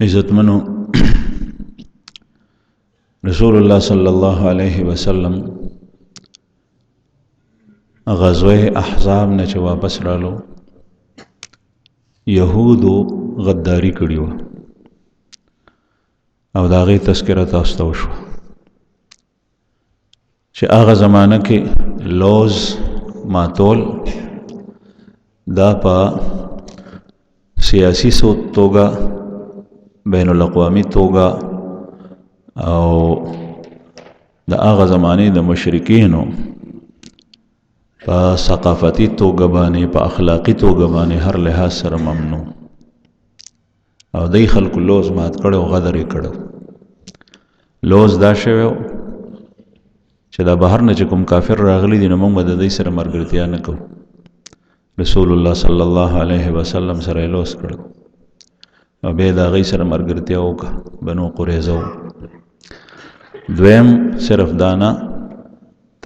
عزتمنو رسول الله صلی الله علیه وسلم غزوه احزاب نه چې واپس رالو یهودو غداری کړی و او د هغې تذکره تاسو ته وشوه چې هغه زمانه کې لوز ماتول دا په سیاسی توګه بین الاقوامی توګه او د هغه زمانې د مشرکینو په ثقافتي توګه باندې په اخلاقی توګه باندې هر لحاظ سره ممنوع او دای خلکو لوز مات کړو غدر یې کړو لوز دا شوی چې دا بهر نه چې کوم کافر راغلی دي نو موږ به د دوی سره ملګرتیا نه کوو رسول الله صلی الله علیه وسلم سره لوز کړو او بیا د هغې سره ملګرتیا وکړه بنو قریظه دویم صرف دانا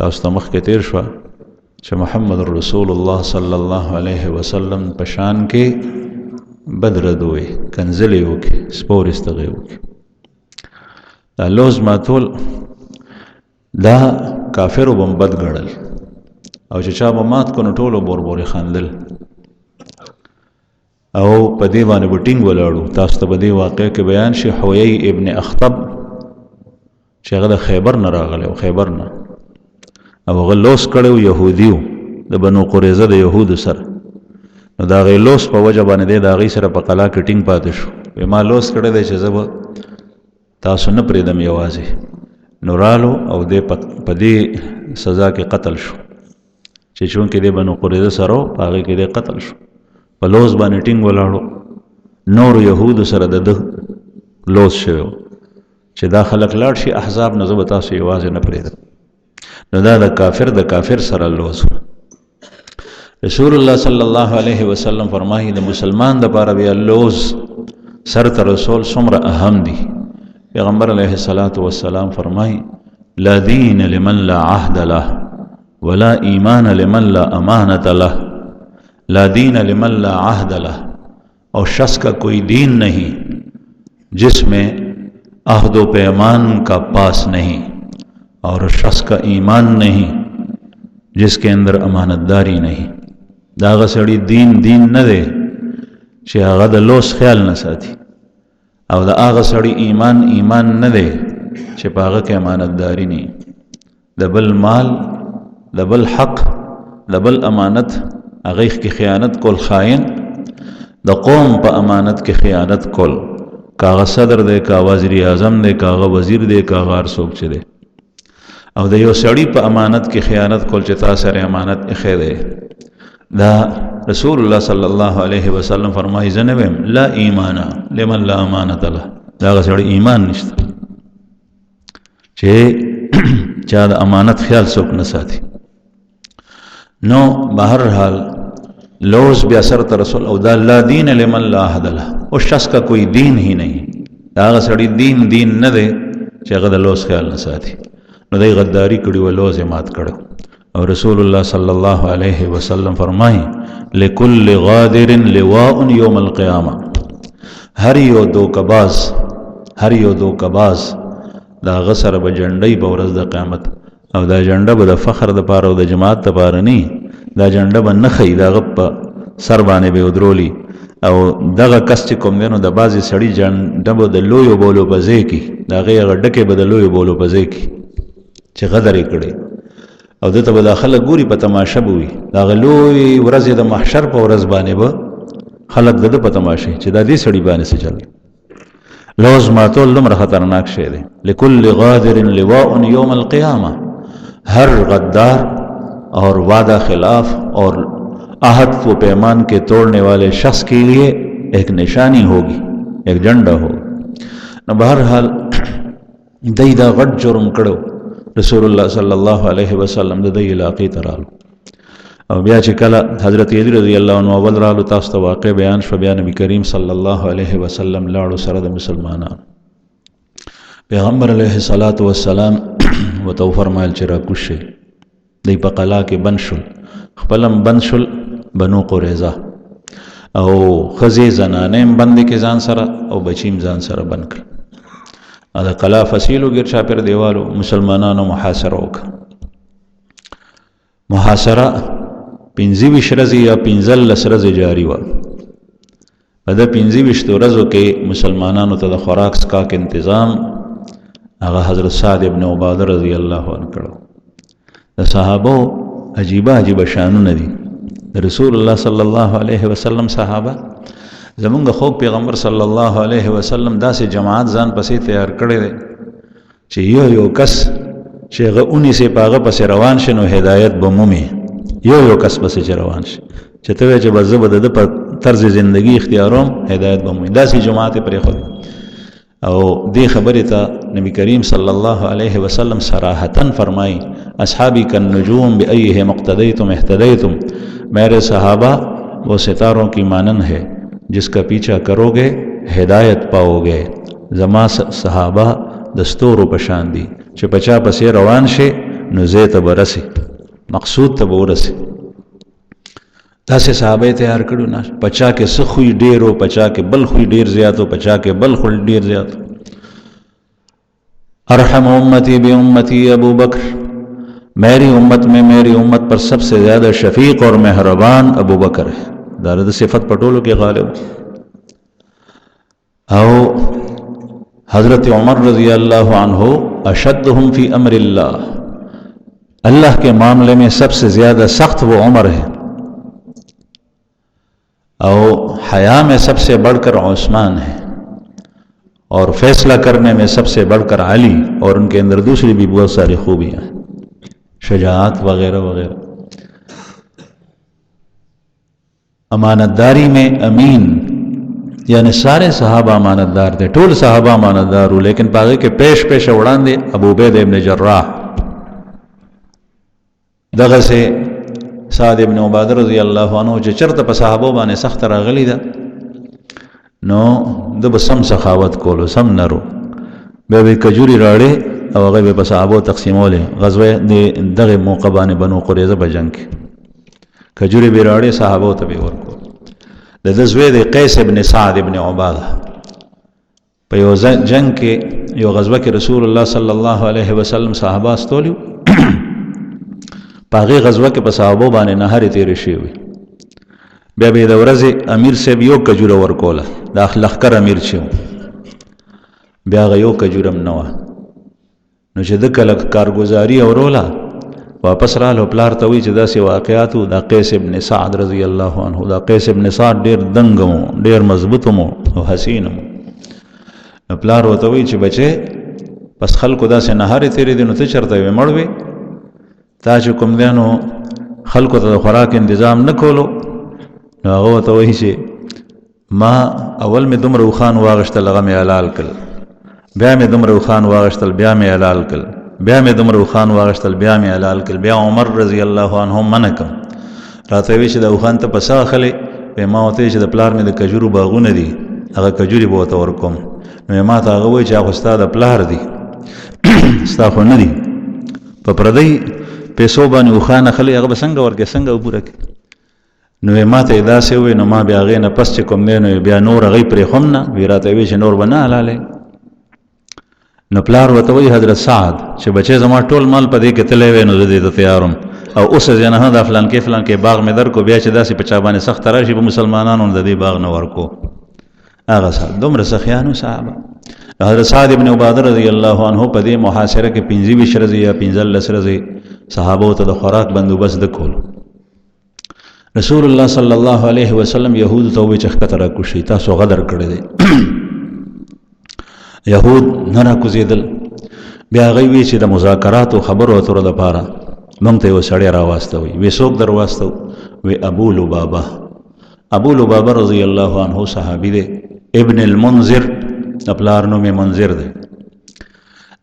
تاسو ته مخکې تیر شوه چې محمد رسول الله صلی الله علیه وسلم په شان کې بدرد وی کنزلی وکړي سپور استغی وکړي دا لوز ماتول دا کافرو به بد ګڼل او چې چا به مات کو نو ټولو بوربورې خاندل او په دې باندې به ټینګ ولاړو تاسو ته به دې واقع کې بیان شي حویی ابن اخطب چې هغه د خیبر نه راغلی او خیبر نه او هغه لوس کړی یهودیو د بنو قریظه د یهودو سره نو د هغې لوس په وجه باندې دی د هغې سره په قلا کې ټینګ پاتې شو وایي ما لوس کړی دی چې زه به تاسو نه پرېږدم یوازې نو رالو او دی په دې سزا کې قتل شو چې چونکې دی بنو قریظه سره په هغې کې دی قتل شو په لوس باندې ټینګ ولاړو نورو یهودو سره د ده لوس شوی چې دا خلک لاړ شي احزاب نه زه به تاسو یوازې نه پرېږدم نو دا د کافر سره لوس رسول الله صلی الله علیه وسلم فرمایي د مسلمان دپاره بیا لوز سر ته رسول څومره اهم دي پیغمبر علیه الصلاة والسلام فرمایي لا دین لمن لا عهد له ولا ایمان لمن لا امانت له لا دین لمن لا عهد له اور شخص کا کوئی دین نہیں جس میں عہد و پیمان کا پاس نہیں اور شخص کا ایمان نہیں جس کے اندر امانت داری نہیں دا هغه سړي دین نه دی چې هغه د لوس خیال نه ساتي او دا هغه سړي ایمان نه دی چې په هغه کې امانتداري نه د بل مال د بل حق د بل امانت هغې کې خیانت کول خائن د قوم په امانت کې خیانت کول که هغه صدر دی که وزیر اعظم دی که هغه وزیر دی که هغه هر څوک چې دی او د یو سړي په امانت کې خیانت کول چې تا سره امانت ایښی دی دا رسول الله صلی الله علیه وسلم فرمایي زه نه ویم لا ایمان لمن لا امانت له دا هغه سړي ایمان نشته چې چا د امانت خیال څوک نه ساتي نو بہرحال لوز بیا سر ته رسول او دا لا دین لمن لا عهد له اس شخص کا کوئی دین ہی نہیں دا هغه سړي دین نه دی چې هغه د لوز خیال نه ساتي نو دی غداری کړي و لوز یې مات کړو او رسول الله صلی الله علیه وسلم فرمایي لکل غادر لواء یوم القیامه هر یو دوکباز دا هغه سره به جنډۍ په ورځ د قیامت او دا جنډه به د فخر دپاره او د جماعت دپاره نه دا جنډه به نه ښیي د هغه په سر باندې به ودرولي او دغه کس چې کوم دی نو د بعضې سړي جنډه به د لویو بولو په ځای کې د هغې هغه ډکې به د لویو بولو په ځای کې چې غدر یې کړی او دته به دا خلک ګوري په تماشه به وي د هغه لوی ورځې د محشر په ورځ باندې به خلک د ده په تماشې چې دا دې سړي باندې څه چل لوز ماتول دومره خطرناک شی دی لکل غادر لواء یوم القیامه ہر غدار اور وعدہ خلاف اور عہد و پیمان کے توڑنے والے شخص کے لیے ایک نشانی ہوگی ایک جھنڈا ہوگا نو بہرحال دی دا غټ جرم کړو رسول الله صلی الله علیه وسلم د دې علاقې ته رالو او بیا چې کله حضرت علی رضی الله عنه اول رالو تاسو ته واقع بیان شو بیا نبی کریم صلی الله علیه وسلم لاړو سره د مسلمانانو پیغمبر علیه الصلاۃ والسلام وتو فرمایل چې را کوشي دی په قلا کې بند شول خپلم بند شول بنو قریظه او خزی زنانیم بند کې ځان سره او بچیم ځان سره بند کړ. دا قلا فصیلو ګر چاپیر دیوالو مسلمانانو محاصره وکړه. محاصره 25 ورځې یا 15 ورځې جاری وه. په د 25 ورځو کې مسلمانانو ته د خوراک څښاک تنظیم هغه حضرت سعد ابن عباده رضی الله عنه کړو. د صحابه عجیبه شانونه دي. رسول الله صلی الله علیه وسلم صحابه زمونږ خوږ پیغمبر صلی الله علیه وسلم داسې جماعت ځان پسې تیار کړی دی چې یو کس چې هغه اونیسې په هغه پسې روان شي نو هدایت به مومي. یو کس پسې چې روان شي چې ته وایې چې بس زه به د ده په طرز زندگی اختیاروم هدایت به مومي. داسې جماعت یې پرېښود. او دې خبرې ته نبی کریم صلی الله علیه وسلم صراحتاً فرمائی اصحابی کالنجوم بأیہم اقتدیتم اہتدیتم، میرے صحابہ وہ ستاروں کی مانند ہے جس کا پیچھا کرو گے ہدایت پاؤ گے. زما صحابہ دستورو پشان دی چې پچا پسې روان شي نو ځای ته به رسي، مقصود ته به ورسي. داسې صحابه تیار کړو نه پچا کې څه خوی ډېر و، پچا کې بل خوی ډېر زیات و، پچا کې بل خوی ډېر زیات. ارحم امتی بی امتی ابو بکر، میری امت میں میری امت پر سب سے زیادہ شفیق اور مہربان ابو بکر ہے. دارد صفت پٹولو کے غالب. او حضرت عمر رضی اللہ عنہ اشدہم فی امر اللہ، اللہ کے معاملے میں سب سے زیادہ سخت وہ عمر ہے. او حیا میں سب سے بڑھ کر عثمان ہے، اور فیصلہ کرنے میں سب سے بڑھ کر علی، اور ان کے اندر دوسری بھی بہت ساری خوبیاں ہیں، شجاعت وغیرہ وغیرہ. امانت داری میں امین، یعنی سارے صحابہ امانت دار تھے، ټول صحابہ امانت دار ہو، لیکن پاگے کے پیش وڑاندے ابو عبیدہ ابن جراح. دغه سے سعد ابن عباده رضی الله عنه چې چرته په صحابه باندې سخت راغلی ده نو د بسم سخاوت کولو سم نرو به کجوري راړې او هغه په صحابه تقسیمولې. غزوه دغه موقع باندې بنو قریظه په جنگ کې کجوري به راړې صحابه ته به ورکو. د زوی د قیس ابن سعد ابن عباده په یو جنگ کې یو غزوه کې رسول الله صلی الله علیه وسلم صحابه استولیو. پاغي غزوه کې په صحابه باندې نهر تیرې شوی. بیا به د ورځې امیر صاحب یو کجوره ورکوله، د لښکر امیر چې بیا هغه یو کجورم نه وه. نو چې د کله کارګزاري اوروله واپس راله پلار ته وایي چې داسې واقعات وو. دا قیس ابن سعد رضی الله عنه، دا قیس ابن سعد ډېر دنګ و، ډېر مضبوط و او حسین و. نو پلار ورته وایي چې بچې پس خلکو داسې نهر تیرې دي نو ته چېرته وې مړ وې؟ تا چې کوم دی نو خلکو ته د خوراک تنظیم نه کولو. نو هغه ورته وایي چې ما اول مې دومره اوښان واغېشتل هغه مې حلال کړل، بیا مې دومره اوښان واغېشتل بیا مې حلال کړل، بیا مې دومره اوښان واغېشتل بیا مې حلال کړل. بیا عمر رضی الله عنه منع کړم، راته وایي چې د اوښان ته په څه اخلې؟ وایي ما ورته وایي چې د پلار مې د کجورو باغونه دي، هغه کجوري به ورته ورکوم. نو ما ته هغه وایي چې هغه ستا د پلار دي ستا خو نه دي، په پردی پیسو باندې اوښان اخلي هغه به څنګه ورکړې، څنګه وپوره کړې؟ نو ما ته یې داسې ووایي. نو ما بیا هغې نه پس چې کوم دی نو بیا نور هغې پرېښوم نه، وایي راته وایي چې نور به نه حلالې. نو پلار ورته وایي حضرت سعد چې بچې زما ټول مال په دې کې تللی وی نو زه دې ته تیار یم، او اوس یې نه دا فلان کې باغ مې در کو، بیا چې داسې په چا باندې سخته راشي په مسلمانانو د دې باغ نه ورکو. هغه سعد دومره سخیانو صحابه. حضرت سعد ابن عباده رضی الله عنه په دې محاصره کې 25 ورځې یا 15 ورځې صحابو ته د خوراک بندوبست د کولو. رسول الله صلی الله علیه وسلم یهود ته وایي چې ښکته راکوشئ، تاسو غدر کړی دی. یهود نه راکوزېدل. بیا هغوی وایي چې د مذاکراتو خبرو اترو دپاره موږ ته یو سړی راواستوئ. وایي څوک در واستو؟ وایي ابو لبابه. ابو لبابه رضی الله عنه صحابي دی، ابن المنذر، پلار نوم یې منذر دی.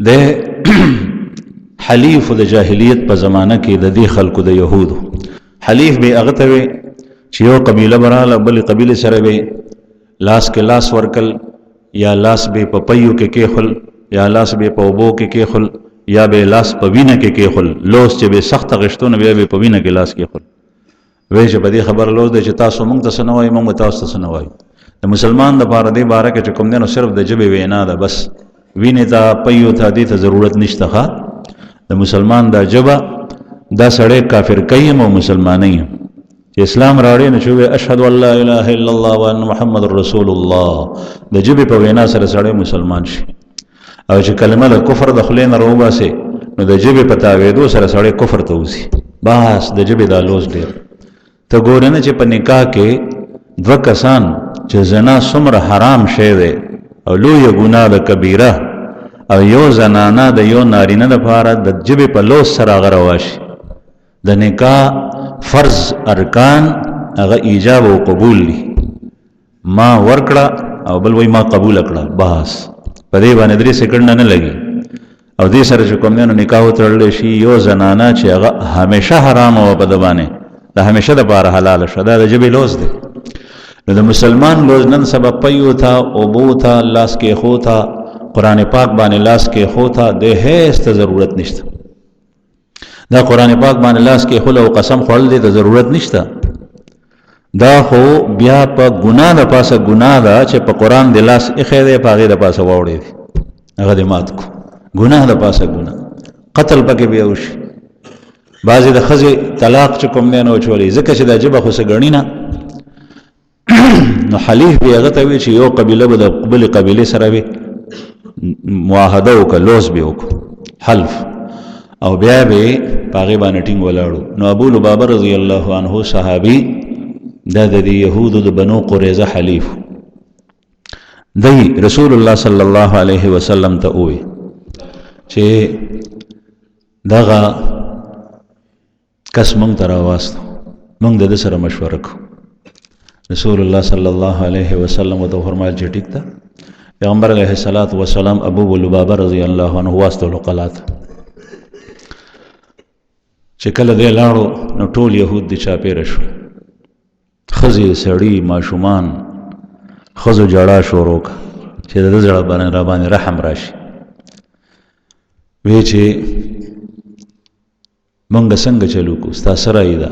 د حلیف د جاهلیت په زمانه کې د دې خلکو د یهودو حلیف به هغه ته وي چې یو قبیله به راغله بلې قبیلې سره به لاس کې لاس ورکل، یا لاس به په پیو کې کېښول، یا لاس به په اوبو کې کېښول، یا به لاس په وینه کې کېښول. لوس چې به سخته غشتونه بیا به په وینه کې لاس کېښول. وی چې په دې خبر لوز دی چې تاسو موږ ته څه نه وایي موږ تاسو ته څه نه وایو د مسلمان دپاره دې باره کې چې کوم دی نو صرف د ژبې وینا ده بس وینې ته پیو ته دې ته ضرورت نشته ښه د مسلمان دا ژبه دا سړی کافر کوي او مسلمانۍ چې اسلام راوړي نو چې وایي اشهد ان لا اله الا الله وان محمد رسول الله د ژبې په وینا سره سړی مسلمان شي او چې کلمه د کفر د خولې نه راوباسي نو د ژبې په تاویدو سره سړی کفر ته وځي بس د ژبې دا لوز ډېر ته ګورې نه چې په نکاح کې دوه کسان چې زنا څومره حرام شی دی او لویه ګناه ده کبیره او یو زنانه د یو نارینه دپاره د ژبې په لوز سره هغه روا شي د نکاح فرض ارکان هغه ایجاب او قبول دي ما ورکړه او بل وای ما قبول کړه بس په دې باندې 3 سکند نه لګي او دې سره چې کوم نه نکاح وتړل شي یو زنانه چې هغه همیشه حرام او په دبانه د همیشه د بار حلال شو دا د جبې لوز دی نو د مسلمان لوز نن سبب پیو تھا او بو تھا لاس کې خو تھا قرآن پاک باندې لاس کې خو تھا د هیڅ ضرورت نشته دا قرآن پاک باندې لاس کې خو او قسم خورل دي د ضرورت نشته دا خو بیا په ګناه د پاسه ګناه ده چې په قرآن د لاس اخې دی په هغې د پاسه واوړې دي هغه دې مات کو ګناه د پاسه ګناه قتل پکې بیا وشي بعضې د ښځې طلاق چې کوم دی نه وچولی ځکه چې دا ژبه خو څه ګڼي نه نو حلیف به هغه ته وي چې یو قبیله به د بلې قبیلې سره وي معاهده وکړه لوز به وکړو حلف او بیا به په هغې باندې ټینګ ولاړو نو ابو لبابه رضی الله عنه صحابي دا د یهودو د بنو قریظه حلیف دی رسول الله صلی الله علیه وسلم ته ووی چې دغه کس مونږ ته راواستو مونږ د ده سره مشوره کوو رسول الله صلی الله علیه وسلم ورته وفرمایل چې ټیک ده پیغمبر علیه الصلاة والسلام ابو لبابه رضی الله عنه واستولو قلعه ته چې کله دی لاړو نو ټول یهود د چاپېره شول ښځې سړي ماشومان ښځو جړا شروع کړه چې د ده زړه را باندې رحم راشي وی چې مونږ څنګه چلو کو ستا سره یې ده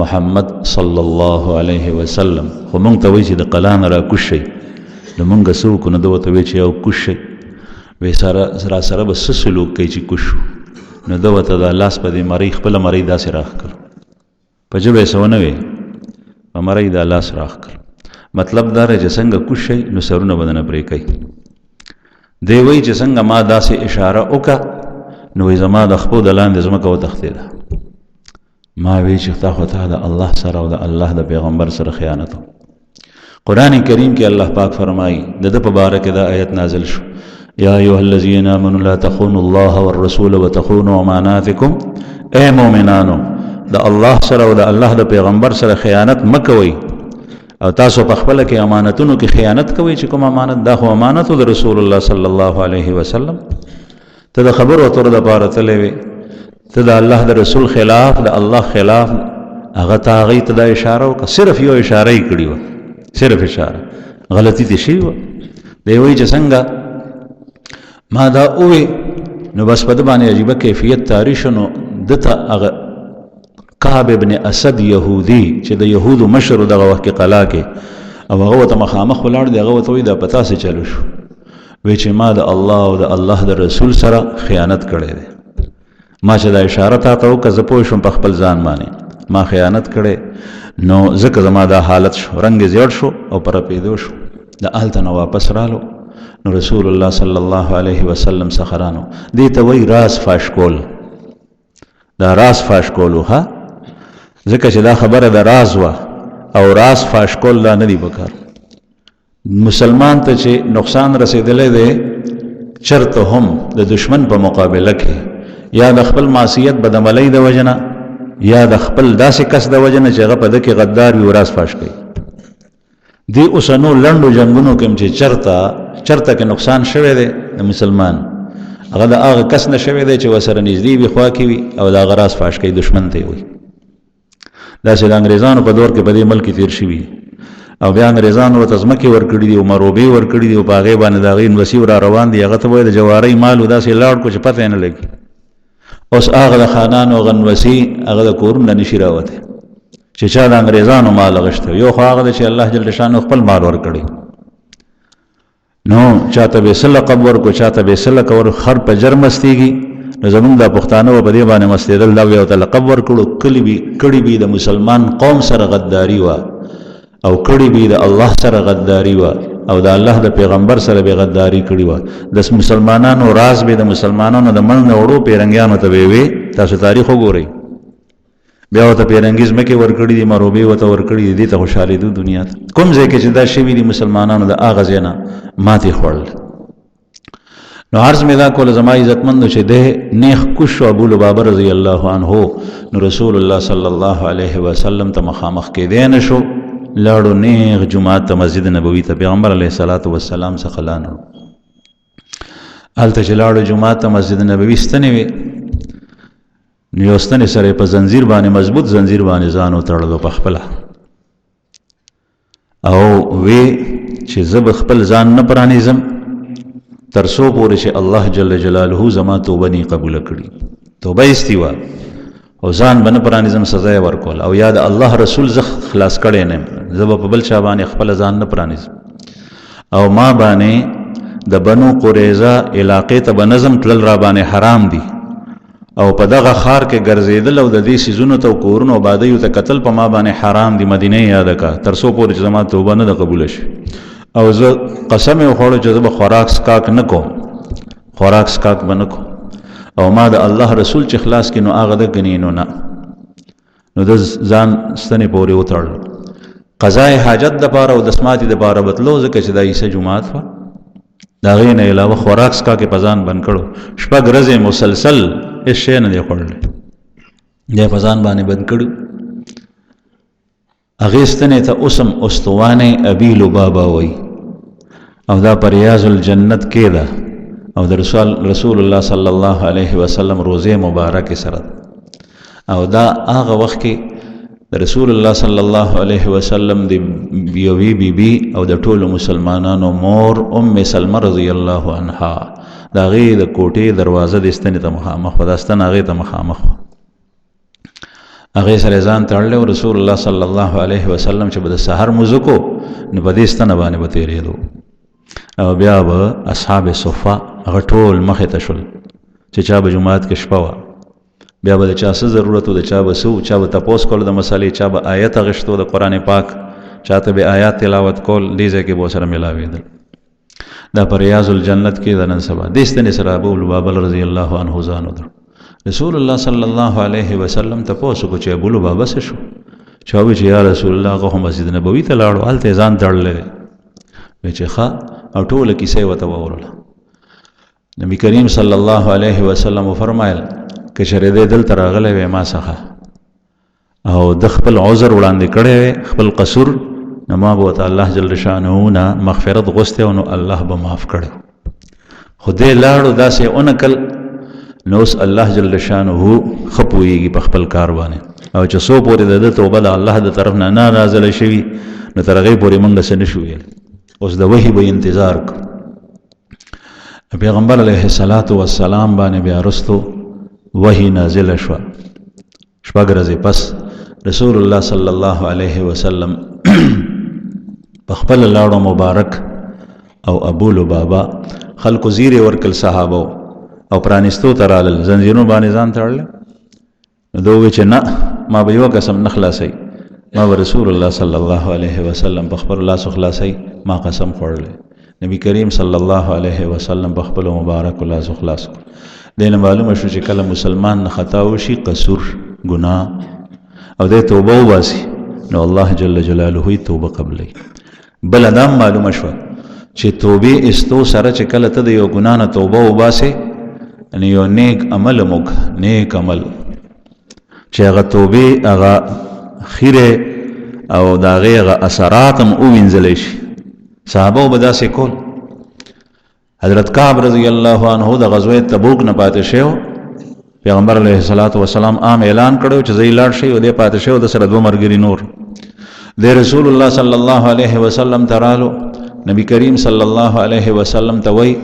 محمد صلی الله علیه وسلم خو مونږ ته وایي چې د قلعه نه را کوز شئ نو مونږ څه وکړو نو ده ورته وایي چې یو کوز شئ وایي را سره به څه سلوک کوي چې کوز شو نو ده ورته دا لاس په دې مرۍ خپله مرۍ داسې راښکړ په ژبه یې څه ونه وی په مرۍ دا لاس راښکړ مطلب دا دی چې څنګه کوز شئ نو سرونه به نه پرې کوي دی وایي چې څنګه ما داسې اشاره وکړه نو وایي زما د خپو د لاندې ځمکه وتښتېده ما وی چې تا خو ته د الله سره او د الله د پیغمبر سره خیانت و قرآن کریم کې الله پاک فرمایي د ده په باره کې دا آیت نازل شو یا ایها الذین آمنوا لا تخونوا الله والرسول وتخونوا اماناتکم اے مؤمنانو د الله سره او د الله د پیغمبر سره خیانت مه کوئ او تاسو په خپله کې امانتونو کې خیانت کوئ چې کوم امانت دا خو امانت د رسول الله صلی الله علیه وسلم ته د خبرو اترو دپاره تللی وې ته د الله د رسول خلاف د الله خلاف هغه ته هغې ته دا اشاره وکړه صرف یو اشاره یې کړې وه صرف اشاره غلطي دې شوې وه دی وایي چې څنګه ما دا ووې نو بس په ده باندې عجیبه کیفیت تاری شو نو ده ته هغه کعب ابن اسد یهودي چې د یهودو مشر دغه وخت کې قلا کې او هغه ورته مخامخ ولاړ دی هغه ورته وایي دا په تاسې چلو شو وی چې ما د الله او د الله د رسول سره خیانت کړی دی ما چې دا اشاره تا ته وکړه زه پوه شوم په خپل ځان باندې ما خیانت کړی نو ځکه زما دا حالت شو رنګ یې زیړ شو او په رپېدو شو د هلته نه واپس رالو نو رسول الله صلی الله علیه وسلم څخه رانو دې ته وایي راز فاش کول دا راز فاش کولو ها ځکه چې دا خبره د راز وه او راز فاش کول دا نه دی پکار مسلمان ته چې نقصان رسېدلی دی چرته هم د دشمن په مقابله کې یا د خپل معصیت بدعملۍ د وجه نه یا د خپل داسې کس د وجه نه چې هغه په ده کې غدار وي او راز فاش کوي دې اوسنو لنډو جنګونو کې چې چرته کې نقصان شوی دی د مسلمان هغه د هغه کس نه شوی دی چې ورسره نږدې وي خوا کې وي او د هغه راز فاش کوي دشمن ته یې وایي داسې د انګریزانو په دور کې په دې ملک کې تېر شوي او بیا انګریزانو ورته ځمکې ورکړي دي او مروبې ورکړي دي او په هغې باندې د هغې یونیورسي را روان دي هغه ته وایي د جوارۍ مال و داسې لاړ کړو چې پته یې نه لګي اوس هغه د خانانو غنوسي هغه د کورونه نشي راوتی چې چا د انګریزانو مال غشته، یو خو هغه چې الله جل شانه خپل مال ورکړي، نو چاته به سل قبر کو چاته به سل کور خر په جرم مستيږي. نو زمونږ د پښتانه په دې باندې مستیدل دا یو ته قبر کړو، کړي به د مسلمان قوم سره غداری وا، او کړي به د الله سره غداری وا، او د الله د پیغمبر سره به غداری کړي وا. د مسلمانانو راز به د مسلمانانو د من وړو پیرنګیانو ته وي. تاسو تاریخ وګورئ، بیا ته پیرنګیز مکه ورکړي دي، مروبي وته ورکړي دي، ته خوشاله دي دنیا ته. کوم ځای کې چې دا شی دي مسلمانانو د اغاز نه ماتي خورل. نو عرض می دا کول زما عزتمند چې ده نیخ کوش ابو لبابه رضی الله عنه، نو رسول الله صلی الله علیه وسلم ته مخامخ کې دین شو، لاړو نیغ جمعات ته مسجد نبوي ته پیغمبر علیه الصلاۃ والسلام څخه لانو. الته چې لاړو جمعات ته مسجد نبوي ستنې وي، نو ستنې سره په زنجیر باندې مضبوط زنجیر باندې ځان وتړلو په خپل، او وی چې زب خپل ځان نه پرانیزم ترسو پورې چې الله جل جلاله زما توبه نی قبول کړي. توبه استوا او ځان بن پرانیزم سزا ورکول، او یاد الله رسول زخ خلاص کړي نه، زب په بل چا باندې خپل ځان نه پرانیزم. او ما باندې د بنو قریظه علاقې ته بنظم تل را باندې حرام دي، او په دغه خار کې ګرځیدل او د دې سيزونو ته کورونو آبادیو ته قتل په ما باندې حرام دي. مدینه یاد کا ترسو پورې چې زما توبه نه قبول شي. او زه قسم یې وخوړم چې زه به خوراک سکاک نه کوم، خوراک سکاک به نه کوم، او ما د الله رسول چې خلاص کړي نو هغه د ګنینو نه. نو د ځان ستنې پورې وتړل، قضای حاجت د پاره او د سماعت د پاره بتلو، ځکه چې دا عیسی جمعات و. دا غي نه علاوه خوراک سکاک په ځان بند کړو، شپږ ورځې مسلسل هیڅ شی نه دی خوړل، دی په ځان باندې بند کړو. هغې ستنې ته اوسم استوانه ابي لبابه وایي، او دا په ریاض الجنت کې ده، او د رسول الله صلی الله علیه وسلم روزه مبارک سره. او دا هغه وخت کې د رسول الله صلی الله علیه وسلم د بیوی بیبي او د ټولو مسلمانانو مور ام سلمہ رضی الله عنها دا غي د کوټې دروازه د ستنې ته مخامخ و، دا ستن هغې ته مخامخ و، هغې سره ځان تړلی و. رسول الله صلی الله علیه وسلم چې به د سحر مزو کو نو په دې ستنه باندې به تېرېدو، او بیا به اصحاب صفه هغه ټول مخې ته شول چې چا به جماعت کې شپه وه، بیا به د چا څه ضرورت و، د چا به څه، چا به تپوس کول د مسلې، چا به آیت اغشتو د قرآن پاک، چاته به آیات تلاوت کول، دې ځای کې به سره ملاوېدل. دا پر ریاض الجنت کې د نن سبا دې ستنې سره ابو لبابه رضی الله عنه ځان ودرو. رسول الله صلی الله علیه وسلم تپوس کو چې ابو لبابه څه شو؟ چا وی چې یا رسول الله هغه مسجد نبوي ته لاړو، هلته ځان تړلی وی چې ښه، او ټوله کیسه یې ورته وویله. نبی کریم صلی الله علیه وسلم وفرمایل که چېرې دی دلته راغلی وی ما څخه او د خپل عذر وړاندې کړی وی، خپل قصور، نو ما به ورته الله جل شانه نه مغفرت غوښتی او نو الله به معاف کړی. خو دی لاړو داسې ونکل، نو اوس الله جل شانه ښه پوهېږي په خپل کار باندې، او چې څو پورې د ده توبه د الله د طرف نه نازله شوي نو تر هغې پورې موږ څه نه شو ویلی. اوس د وحي به انتظار کو. پیغمبر علیه الصلاۃ والسلام باندې بیا رستو وحي نازله شوه. شپږ ورځې پس رسول الله صلی الله علیه وسلم په خپل لاړو مبارک او ابو لبابه خلکو زیرې ورکل صحابو او پرانستو ته رالل، زنځیرونو باندې ځان تړلی. نو ده وویل چې نه، ما به یوه قسم نه خلاصوي، ما به رسول الله صلی الله علیه وسلم په خپل لاسو خلاصوي، ما قسم خوړلی. نبی کریم صلی الله علیه وسلم په خپل مبارک لاسو خلاص کړ. دې نه معلومه شو چې کله مسلمان نه خطا وشي، قصور، ګناه، او دې توبه وباسي نو الله جل جلاله یې توبه قبلوي. بله دا معلومه شوه چې توبې استو سره چې کله ته د یو ګناه نه توبه وباسې، یعنې یو نیک عمل موږ، نیک عمل چې هغه توبې هغه خیره او د هغې هغه اثرات هم ووینځلی شي. صحابه به داسې کول. حضرت کعب رضی الله عنه د غزوه تبوک نه پاتې شوی، پیغمبر علیه الصلاۃ والسلام عام اعلان کړی چې زه لاړ شي او دی پاتې شوی، د سره دوه ملګري نور. د رسول الله صلی الله علیه وسلم ته رالو، نبی کریم صلی الله علیه وسلم ته وایي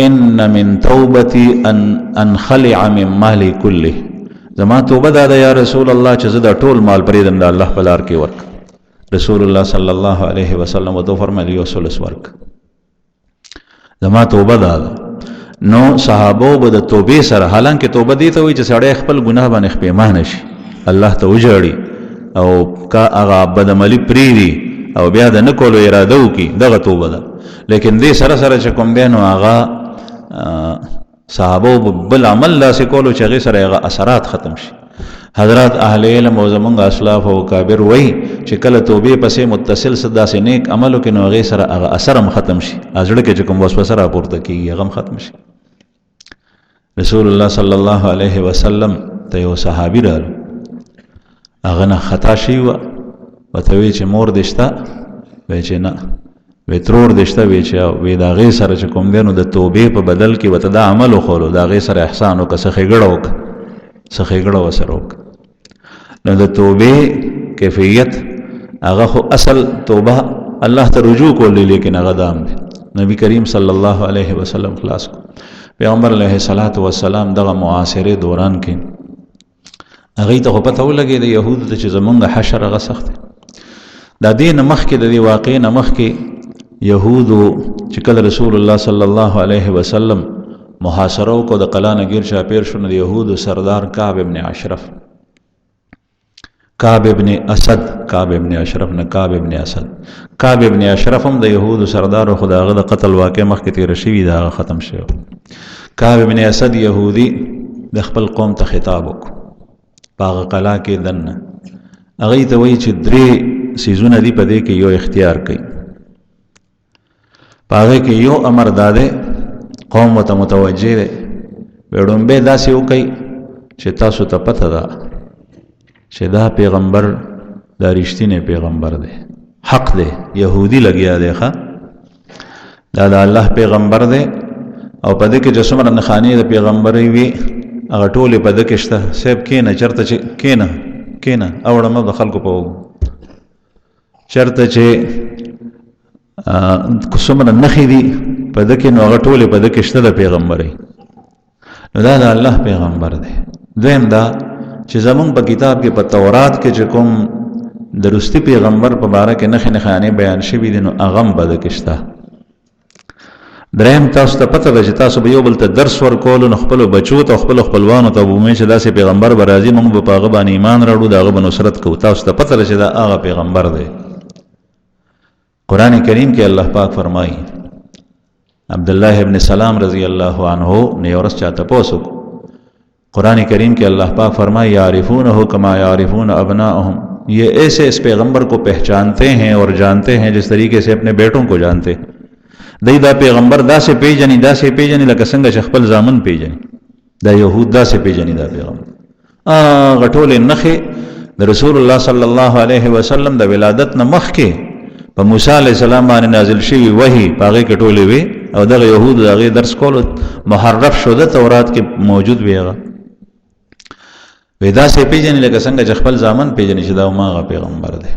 ان من توبتی ان انخلع من مالی کله، زما توبه دا ده یا رسول الله چې زه دا ټول مال پرېږدم د الله په لار کې ورک. رسول الله صلی الله علیه وسلم ورته وفرمیل یو ثلث ورک. زما توبه دا ده. نو صحابو به د توبې سره، حالانکه توبه دې ته وایي چې سړی خپل ګناه باندې پښیمانه شي، الله ته وژاړي او کا هغه بد عملي پرېږدي او بیا د نه کولو اراده وکړي، دغه توبه ده. لیکن دې سره سره چې کوم دی نو هغه صحابو بل عمل داسې کولو چې هغې سره هغه اثرات ختم شي. حضرات اهل علم او زمونږ اسلاف او کابر وایي چې کله توبې پسې متصل څه داسې نیک عمل وکړي نو هغې سره هغه اثر هم ختم شي، زړه کې چې کوم وسوسه راپورته کېږي هغه هم ختم شي. رسول الله صلی الله علیه وسلم ته یو صحابي راغلو، هغه نه خطا شوي وه، ورته وایي چې مور دې شته؟ وایي چې نه. وی ترور دې شته؟ وایي چې وایي د هغې سره چې کوم دی نو د توبې په بدل کې ورته دا عمل وښولو، د هغې سره احسان وکړه، څه ښېګړه وکړه، څه ښېګړه ورسره وکړه. نو د توبې کیفیت هغه خو اصل توبه الله ته رجوع کول دی، لیکن هغه دام دی. نبی کریم صلی الله علیه وسلم خلاص کو. پیغمبر علیه الصلاۃ والسلام دغه معاصره دوران کې هغې ته خو پته ولګېده د یهودو ته چې زمونږ حشر هغه سخت دی. د دې نه مخکې د دې واقعې نه مخکې یهودو چې کله رسول الله صلی الله علیه وسلم محاصره وکړو د قلا نه ګیر چاپېر شو، نو د یهودو سردار کعب ابن اشرف، کعب ابن اسد، کعب ابن اشرف نه کعب ابن اسد، کعب ابن اشرف هم د یهودو سردار خو د هغه د قتل واقع مخکې تېره شوي ده، هغه ختم شوی. کعب ابن اسد یهودي د خپل قوم ته خطاب وکړو په هغه قلا کې دننه. هغې ته وایي چې 3 څیزونه دي په دې کې یو اختیار کوي. په هغې کې یو امر دا دی قوم ورته متوجه دی، لومبی داسې وکړئ چې تاسو ته پته ده چې دا پیغمبر دا رښتینی پیغمبر دی، حق دی، یهودي لګیا دی، ښه دا د الله پیغمبر دی او په دې کې چې څومره نښانې د پیغمبرۍ وي هغه ټولې په ده کې شته. صاحب کښېنه چېرته چې کښېنه اوړه مه د خلکو په وګو، چېرته چې څومره نښې دي په ده کې نو هغه ټولې په ده کې شته د پیغمبرۍ. نو دا د الله پیغمبر دی. دویم دا چې زمونږ په کتاب کې په تورات کې چې کوم د رستي پیغمبر په باره کې نښې نښانې بیان شوي دي نو هغه هم په ده کې شته. دریم تاسو ته پته ده چې تاسو به یو بل ته درس ورکولو نو خپلو بچو ته خپلو خپلوانو ته به ومویل چې داسې پیغمبر به راځي، موږ به په هغه باندې ایمان راوړو، د هغه به نصرت کوو. تاسو ته پته ده چې دا هغه پیغمبر دی. قرآن کریم کې الله پاک فرمایي عبدالله ابن سلام رضی اللہ عنہ نے یورس چاہتا پوسو قرآن کریم کے اللہ پاک فرمائے یعرفونہ کما یعرفون ابناءہم، یہ ایسے اس پیغمبر کو پہچانتے ہیں اور جانتے ہیں جس طریقے سے اپنے بیٹوں کو جانتے. دی دا پیغمبر دا سے پیجنی لکه څنګه چې خپل زامن پیجنی. دا یهود دا سے پیجنی دا پیغمبر غټول نخې د رسول الله صلی الله علیه وسلم د ولادت نه مخکې په موسی علیه السلام باندې نازل شوی وحی په هغې کې ټولې وي او دغه یهود د هغې درس کولو محرف شده تورات کې موجود وي. هغه وی داسې پیژني لکه څنګه چې خپل زامن پیژني چې دا هماغه پیغمبر دی.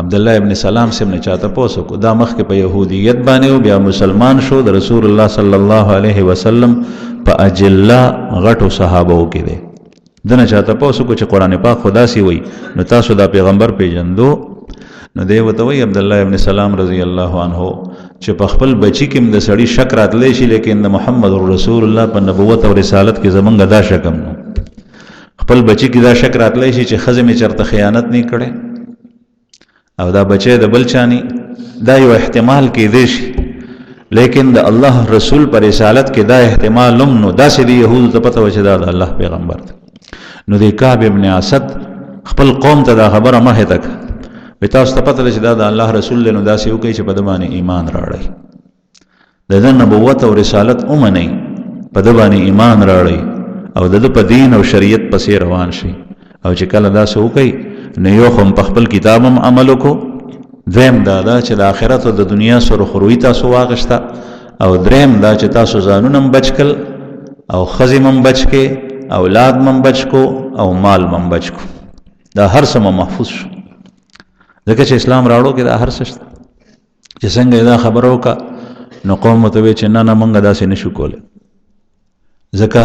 عبدالله ابن سلام صاحب نه چاته پوس وکړو، دا مخکې په یهودیت باندې و، بیا مسلمان شو، د رسول الله صلی الله علیه وسلم په اجله غټو صحابو کې دی. دنه چاته پوس وکړو چې قرآن پاک خو داسې وایي نو تاسو دا پیغمبر پیژندو. نو دی ورته وایي عبدالله ابن سلام رضی الله عنه چې په خپل بچي کې د سړي شک راتلی شي، لیکن د محمد رسول الله په نبوت او رسالت کې زمونږ دا شک هم نو. خپل بچي کې دا شک راتلی شي چې ښځې مې چېرته خیانت نه کړی او دا بچی د بل چا نه، دا یو احتمال کېدی شي، لیکن د الله رسول په رسالت کې دا احتمال هم نو. داسې د یهودو ته پته وه چې دا د الله پیغمبر دی. نو د کعب ابن اسد خپل قوم ته دا خبره مخې ته کړه، وی تاسو ته پته ده چې دا د الله رسول دی، نو داسې وکړئ چې په ده باندې ایمان راوړئ، د ده نبوت او رسالت ومنئ، په ده باندې ایمان راوړئ او د ده په دین او شریعت پسې روان شئ. او چې کله داسې وکړئ نو یو خو په خپل کتاب هم عمل وکړو، دویم دا ده چې د آخرت او د دنیا سرخروي تاسو واغشته، او دریم دا چې تاسو ځانونه هم بچ کړل او ښځې هم بچ کړې، اولاد هم بچ کو او مال هم بچ کو، دا هر څه محفوظ شو. ځکه چې اسلام راوړو کې دا هر څه شته. چې څنګه دا خبره وکړه نو قوم ورته وایي چې نه نه موږ داسې نشو کولی، ځکه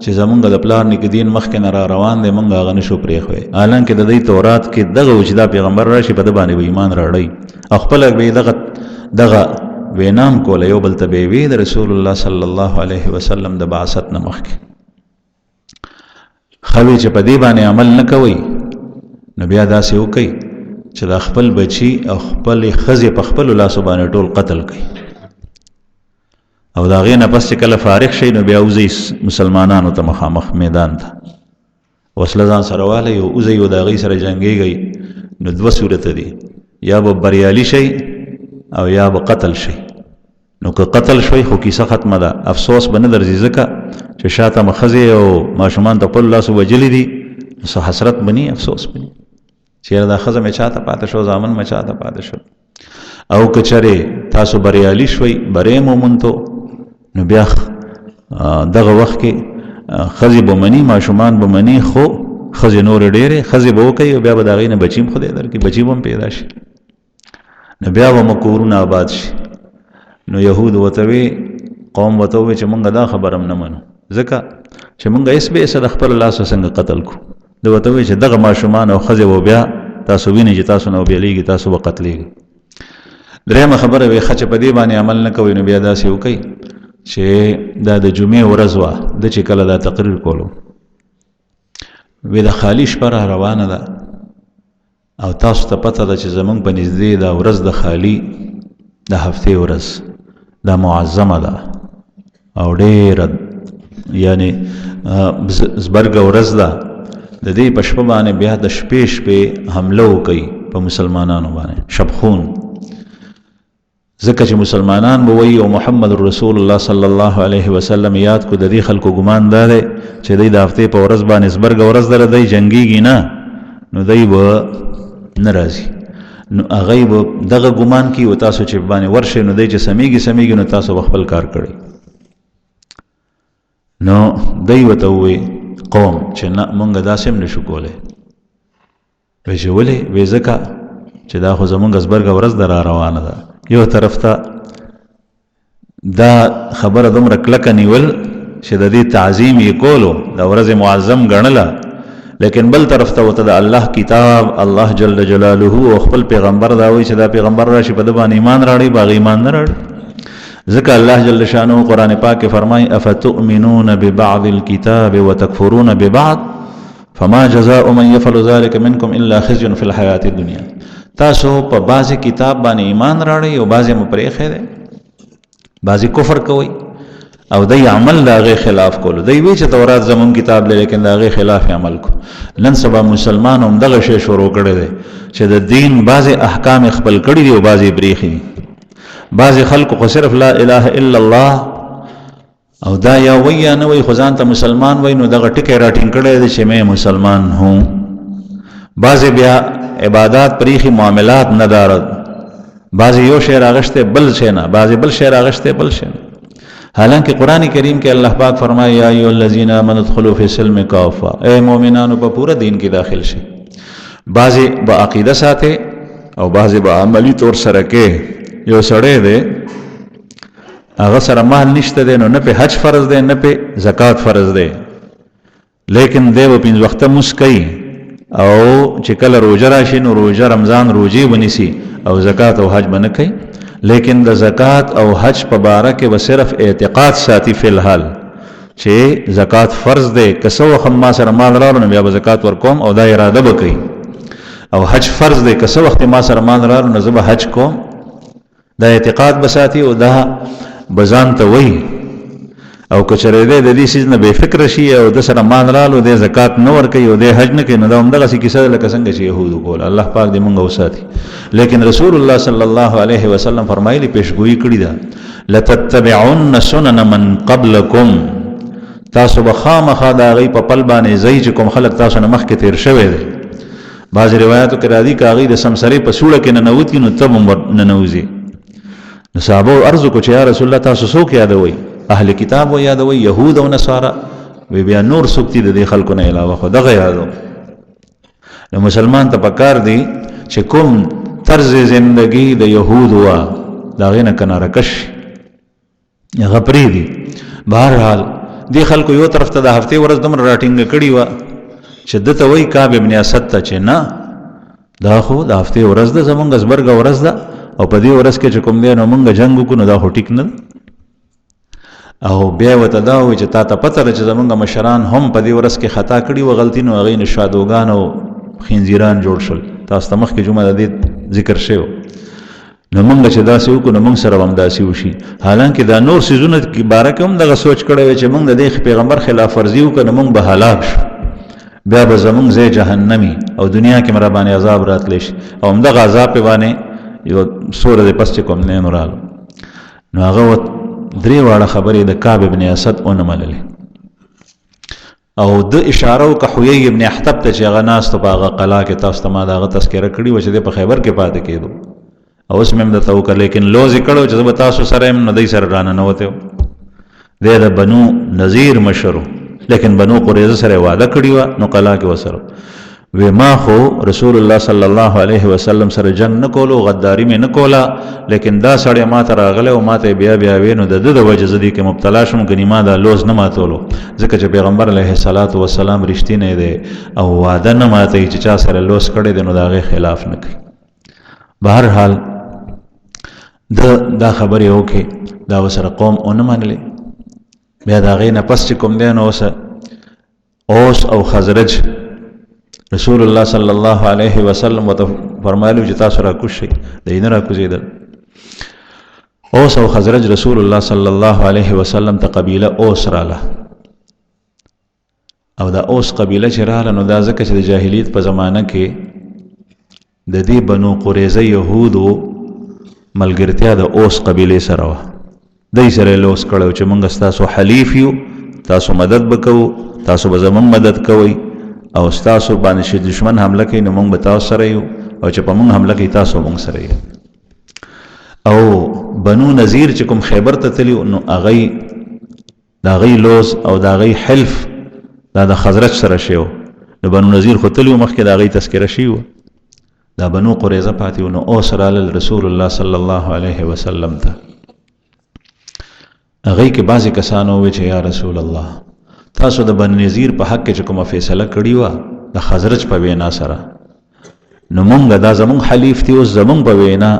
چې زمونږ د پلار نیکه دین مخکې نه را روان دی مونږ هغه نشو پرېښوی. حالانکې د دوی تورات کې دغه و چې دا پیغمبر راشي په ده باندې به ایمان راوړئ او خپله به یې دغه وینام کوله، یو بل ته به یې وی د رسول الله صلی الله علیه وسلم د بعثت نه مخکې. خوی چې په دې باندې عمل نه کوئ نو بیا داسې وکئ چې د خپل بچي او خپل ښځې په خپلو لاسو باندې ټول قتل کړي او د هغې نه پس چې کله فارغ شئ نو بیا وځئ مسلمانانو ته مخامخ میدان ته، وسله ځان سره والئ او وځئ او د هغې سره جنګېږئ. نو دوه صورته دي، یا به بریالي شئ او یا به قتل شئ. نو که قتل شوي خو کیسه ختمه ده، افسوس به نه درځي ځکه چې شاته مو ښځې او ماشومان ته خپلو لاسو وجلي دي، نو څه حسرت به ني، افسوس به ني چېرې دا ښځه مې چاته پاته شو، زامن مې چاته پاته شو. او که چېرې تاسو بریالي شوئ، بری مو موندو، نو بیا دغه وخت کې ښځې به مني، ماشومان به مني، خو ښځې نورې ډېرې ښځې به وکوي او بیا به د هغې نه بچي هم خدای درکړي، بچي به هم پیدا شي، نو بیا به مو کورونه آباد شي. نو یهود ورته وی، قوم ورته ووی چې مونږ دا خبره هم نه منو ځکه چې مونږ هېڅ به هېڅه د خپل لاسو څنګه قتل کړو. ده ورته ووی چې دغه ماشومان او ښځې به بیا تاسو وینئ چې تاسو نه وبېلېږي، تاسو به قتلېږي. درېیمه خبره وی، ښه چې په دې باندې عمل نه کوئ نو بیا داسې وکئ چې دا د جمعې ورځ وه، ده چې کله دا تقریر کولو وی د خالي شپه را روانه ده او تاسو ته پته ده چې زمونږ په نږدې دا ورځ د خالي د هفتې ورځ دا معظمه ده او ډېره یعنی زبرګه ورځ ده. د دې په شپه باندې بیا د شپې حمله وکړي په مسلمانانو باندې شبخون، ځکه چې مسلمانان به وایي او محمد رسول الله صلی الله علیه وسلم یاد کو، د دې خلکو ګمان دا دی چې دوی د هفتې په ورځ باندې زبرګه ورځ ده، دوی جنګېږي نه، نو دوی به نه راځي. نو هغه به دغه ګمان کوي او تاسو چې باندې ورشئ نو دی چې سمیږي نو تاسو به خپل کار کړئ. نو دی ورته ووایي قوم چې نه مونږ داسې هم نشو کولی. وایي چې ولې؟ وایي ځکه چې دا خو زمونږ زبرګه ورځ ده را روانه ده. یو طرف ته دا خبره دومره کلکه نیول چې د دې تعظیم یې کولو، د ورځې معظم ګڼله، لیکن بل طرف ته ورته د الله کتاب الله جل جلاله او خپل پیغمبر دا وایي چې دا پیغمبر راشي په ده باندې ایمان راوړي، په هغه ایمان نه راوړي. ځکه الله جل شانه قرآن پاک کې فرمایي افتؤمنون ببعض الكتاب وتکفرون ببعض فما جزاء من يفعل ذلك منكم الا خزي في الحياة الدنيا. تاسو په بعضې کتاب باندې ایمان راوړئ او بعضې مو پرېښی دی، بعضې کفر کوئ او دی عمل د هغې خلاف کولو. دی وی چې تورات زمون کتاب دی لیکن د هغې خلاف عمل کو. نن سبا مسلمان هم دغه شی شروع کړی دی چې د دین بعضې احکام خپل کړي دي او بعضې پرېښي دي. بعضې خلکو خو صرف لا اله الا الله او دا یا وی یا نه وی خو ځان ته مسلمان وی، نو دغه ټکی راټینګ کړی دی چې مې مسلمان هوں. بعضې بیا عبادات پرېښي، معاملات نه دارد، بعضې یو شی راغشتی بل شی نه، بعضې بل شی راغشتی بل شی نه. حالانکہ قرآن کریم کے اللہ پاک فرمائے یا ایھا الذین آمنوا ادخلوا فی السلم کافہ، اے مومنانو په پورا دین کې داخل شي. بعضې به عقیده ساتي او بعضې به عملی طور سره کې. یو سړی دی هغه سره مال نشته دی نو نه پې حج فرض دی نه پې زکات فرض دی، لیکن دی به پنځه وخته مونځ کوي او چې کله روژه راشي نو روژه رمضان روژې به نیسي او زکات او حج به نه کوي. لیکن د زکات او حج په باره کې به صرف اعتقاد ساتي فی الحال چې زکات فرض دی، که څه وخت ما سره مال راوړو نو بیا به زکات ورکوم او دا اراده به کوي. او حج فرض دی، که څه وخت ما سره مال راوړو نو زه به حج کوم، دا اعتقاد به ساتي او دا به ځان ته وایي. او که چېرې دی د دې څیز نه بې فکره شي او د سره مال رالو دی زکات نه ورکوي او دی حج نه کوي، نو دا همدغسې کیسه ده لکه څنګه چې یهودو کول. الله پاک دې مونږ وساتي. لیکن رسول الله صلی الله علیه وسلم فرمایلی پیشګویي کړې ده لتتبعن سنن من قبلکم، تاسو به خامخا د هغوی په پل باندې ځئ چې کوم خلک تاسو نه مخکې تېر شوی دی. بعضې روایاتو کې راځي که هغوی د سمسرې په سوړه کې ننوتي نو ته به ننوځي. نو صحابو عرض وکړو چې یا رسول الله تاسو څوک یادوئ؟ اهل کتاب و یادوئ، یهود او نصارا؟ وی بیا نور څوک دي د دې خلکو نه علاوه خو دغه یادو. نو مسلمان ته پکار دی چې کوم طرز زندگی د یهودو وه د هغې نه کناره کش هغه پرېږدي. بهرحال دې خلکو یو طرف ته د هفتې ورځ دومره راټینګه کړې وه چې ده ته وایي کعب ابن اسد ته چې نه دا خو د هفتې ورځ ده زمونږ زبرګه ورځ ده او په دې ورځ کې چې کوم دی نو مونږ جنګ وکړو نو دا خو ټیک نه ده او بیا یې ورته دا وایي چې تا ته پته ده چې زمونږ مشران هم په دې ورځ کې خطا کړي وه غلطي نو هغوی نه شادوګان او خنزیران جوړ شول تاسو ته مخکې جمعه د دې ذکر شوی نو مونږ چې داسې وکړو نو مونږ سره هم داسې وشي حالانکه دا نور څیزونه کې باره کې هم دغه سوچ کړی وی چې مونږ د دې پیغمبر خلاف ورزي وکړو نو مونږ به هلاک شو بیا به زمونږ ځای جهنمي او دنیا کې مره باندې عذاب راتلی شي او همدغه عذاب پې باندې یو سوره د پس چې کوم دی نو رالو نو هغه درې واړه خبرې د کعب ابن اسد ونه منلې او د اشاره وکړه حویی ابن اخطب ته چې هغه ناست په هغه قلا کې تاسو ته ما د هغه تذکره کړې وه چې دی په خیبر کې پاتې کېدو او اوس مې هم درته وکړه لیکن لوز یې کړی چې زه به تاسو سره یم نو دی سره راننوتی و دی د بنو نذیر مشر لیکن بنو قریظه سره واده کړې وه نو قلا کې ورسره وی ما خو رسول الله صلی الله علیه وسلم سره جنگ نه کولو غداری مې نه کوله لیکن دا سړی ما ته راغلی او ما ته بیا بیا وی نو د ده د وجې زه دې کې مبتلا شوم ګنې ما دا لوز نه ماتولو ځکه چې پیغمبر علیه الصلاة وسلام رښتینی دی او واده نه ماتوي چې چا سره لوز کړی دی نو د هغې خلاف نه کوي بهرحال دا خبرې وکړې دا ورسره قوم ونه منلې بیا د هغې نه پس چې کوم دی نو اوس او خزرج رسول الله صلی الله علیه وسلم ورته فرمایلو چې تاسو راکوز شئ دی نه راکوزېدل اوس او خزرج رسول الله صلی الله علیه وسلم ته قبیله اوس راله او دا اوس قبیله چې راله نو دا ځکه چې د جاهلیت په زمانه کې د دې بنو قریظه یهودو ملګرتیا د اوس قبیلې سره وه دی سره لوس کړی چې موږ ستاسو حلیف یو تاسو مدد به کوو تاسو به زموږ مدد کوئ او ستاسو باندې چې دشمن حمله کوي نو موږ به تاسو سره یو او چې په موږ حمله کوي تاسو موږ سره یو او بنو نذیر چې کوم خیبر ته تلي نو هغوی د هغوی لوز او د هغوی حلف دا د خزرج سره شوی نو بنو نذیر خو تلي مخکې د هغوی تذکره شوي وه دا بنو قریظه پاتې و نو اوس رالل رسول الله صلی الله علیه وسلم ته هغوی کې بعضې کسان ووی چې یا رسول الله تاسو د بنو نذیر په حق کې چې کومه فیصله کړې وه د خزرج په وینا سره نو مونږ دا زمونږ حلیف دی اوس زمونږ په وینا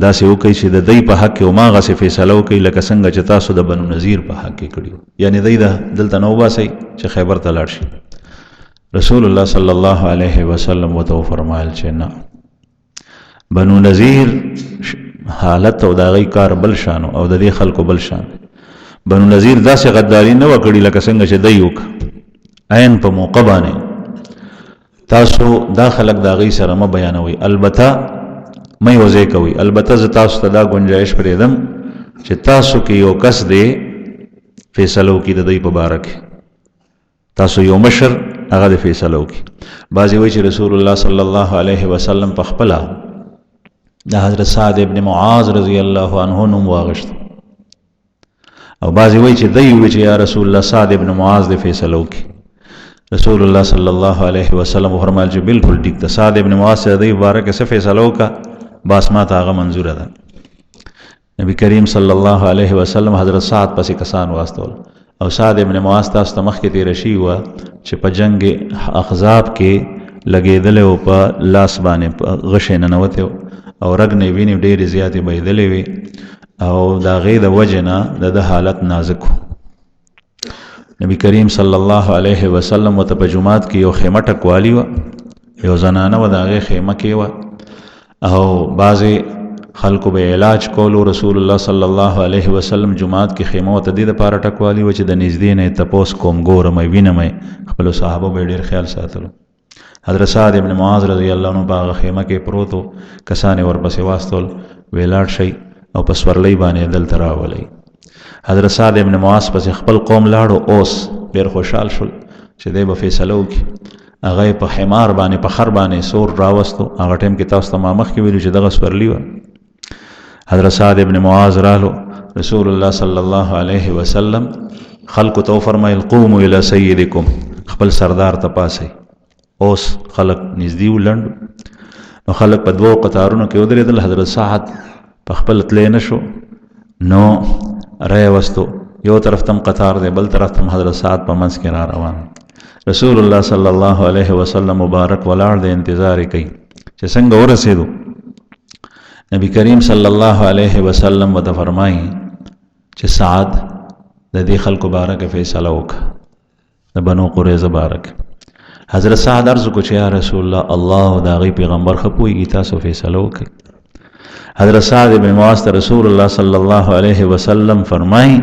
داسې وکړئ چې د دی په حق کې هماغسې فیصله وکړئ لکه څنګه چې تاسو د بنو نذیر په حق کې کړي وه یعنې دی دلته نه وباسئ چې خیبر ته لاړ شي رسول الله صلی الله علیه وسلم ورته وفرمایل چې نه بنو نذیر حالت او د هغوی کار بل شان او د دې خلکو بل شان بنو نذیر داسې غداري نه وه کړي لکه څنګه چې دی وکړه عین په موقع باندې تاسو دا خلک د هغوی سره مه بیانوئ البته مه یې وضع کوئ البته زه تاسو ته دا گنجایش پرېږدم چې تاسو کې یو کس دی فیصله وکړي د دوی په باره کې تاسو یو مشر هغه د فیصله وکړي بعضې وایي چې رسول الله صلی الله علیه وسلم په خپله د حضرت سعد ابن معاذ رضی الله عنه نوم واغشت او بعضې وایي چې دی وایي چې یا رسول الله سعد ابن معاذ د فیصله وکړي رسول الله صلی الله علیه وسلم فرمایل چې بالکل ټیک ده سعد ابن معاذ سره دی باره کې څه فیصله وکړه بس ما ته هغه منظوره ده نبی کریم صلی الله علیه وسلم حضرت سعد پسې کسان واستول او سعد ابن معاذ تاسو ته مخکې تېره شوي وه چې په جنگ احزاب کې لګېدلی و په لاس باندې غشی ننوتی او رګ نه وینې ډېرې زیاتې بهېدلې وې او د هغې د وجې نه د ده حالت نازک و نبی کریم صلی الله علیه وسلم ورته په جومات کې یو خیمه ټکوالی وه یو زنانه وه د هغې خیمه کې وه او بعضې خلکو به علاج کولو رسول الله صلی الله علیه وسلم جماعت کې خیمه ورته دې دپاره ټکوالی وه چې د نږدې نه یې تپوس کوم ګورم وینم خپلو صحابه به یې ډېر خیال ساتلو حضرت سعد ابن معاذ رضی الله عنه په هغه خیمه کې پروت و کسان یې ورپسې واستول ویې لاړ شئ او په سورلۍ باندې دلته راولئ حضرت سعد ابن معاذ پسې خپل قوم لاړو اوس ډېر خوشحال شول چې دی به فیصله وکړي هغه یې په حمار باندې په خر باندې سور راوستو هغه ټایم کې تاسو ته ما مخکې ویلو چې دغه سورلي وه حضرت سعد ابن معاذ رالو رسول الله صلی الله علیه وسلم خلکو ته وفرمایل قوموا الی سیدکم خپل سردار ته پاسئ اوس خلک نږدې و لنډ نو خلک په دوو قطارونو کې ودرېدل حضرت سعد په خپل تلی نه شو نو رایې وستو یو طرف تم قطار دی بل طرف تم حضرت سعد په منځ کې را روان. رسول الله صلی الله علیه وسلم مبارک ولاړ د انتظار کوي چې څنګه ورسېدو. نبی کریم صلی الله علیه وسلم وته فرمایي چې سعد د دې خلکو بارکه فیصله وکړه، د بنو قریظه بارکه. حضرت سعد عرض کو چې یا رسول الله، الله او د هغې پیغمبر ښه پوهېږي، تاسو فیصله وکړئ. حضرت سعد بن معاذ ته رسول الله صلی الله علیه وسلم فرمایي